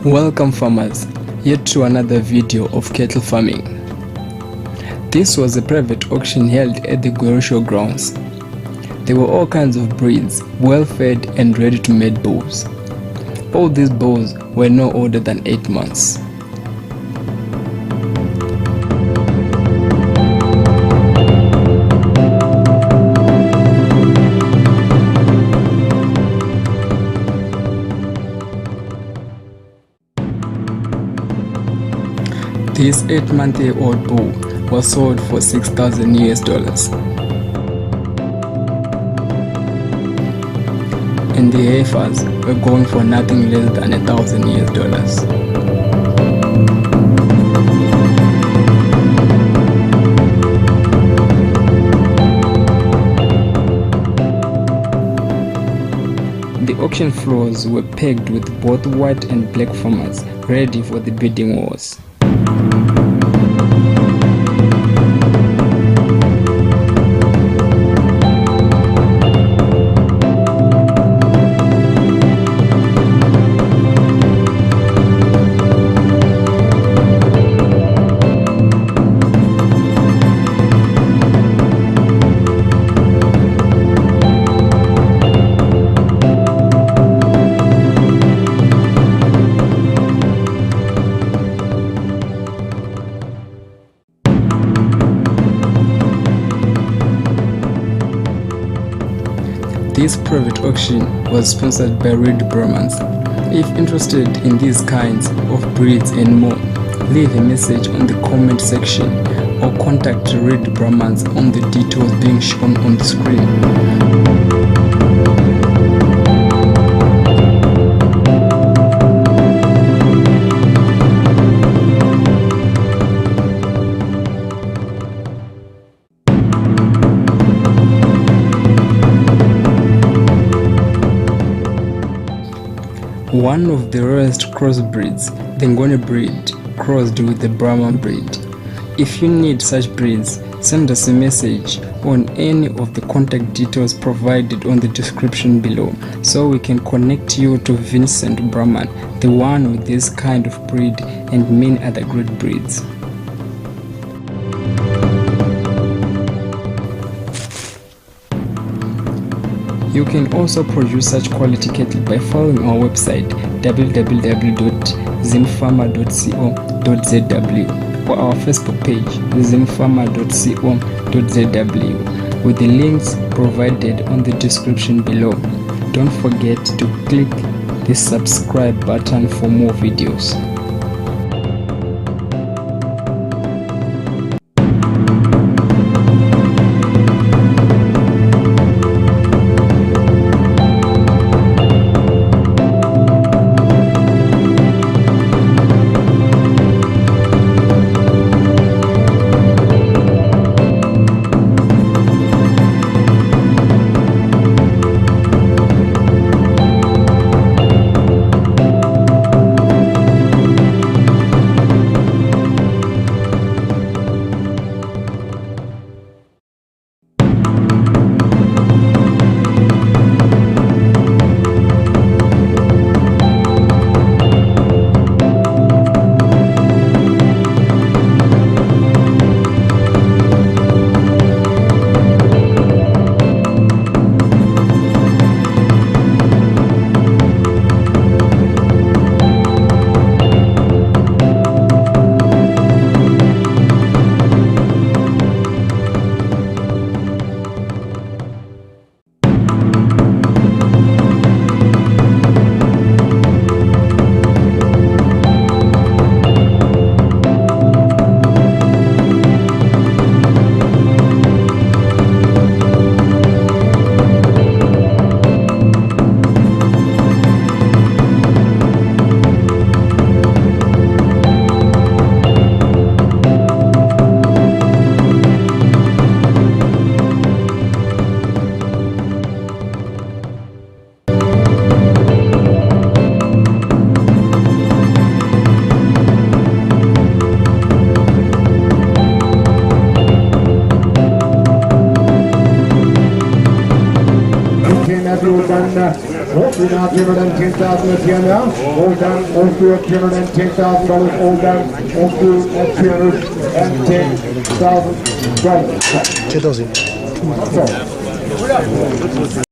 Welcome farmers, yet to another video of cattle farming. This was a private auction held at the Show grounds. There were all kinds of breeds, well fed and ready to mate bulls. All these bulls were no older than 8 months. This 8-month-old bull was sold for $6,000 and the heifers were going for nothing less than $1,000. The auction floors were packed with both white and black farmers ready for the bidding wars. This private auction was sponsored by Reed Brahmans. If interested in these kinds of breeds and more, leave a message on the comment section or contact Reed Brahmans on the details being shown on the screen. One of the rarest crossbreeds, the Ngone breed, crossed with the Brahman breed. If you need such breeds, send us a message on any of the contact details provided on the description below so we can connect you to Vincent Brahman, the one with this kind of breed and many other great breeds. You can also produce such quality cattle by following our website www.zimfarmer.co.zw or our Facebook page zimfarmer.co.zw with the links provided on the description below. Don't forget to click the subscribe button for more videos. All through now, $210,000 here now. All done, all through at $210,000. All done, all through at $210,000. 2000.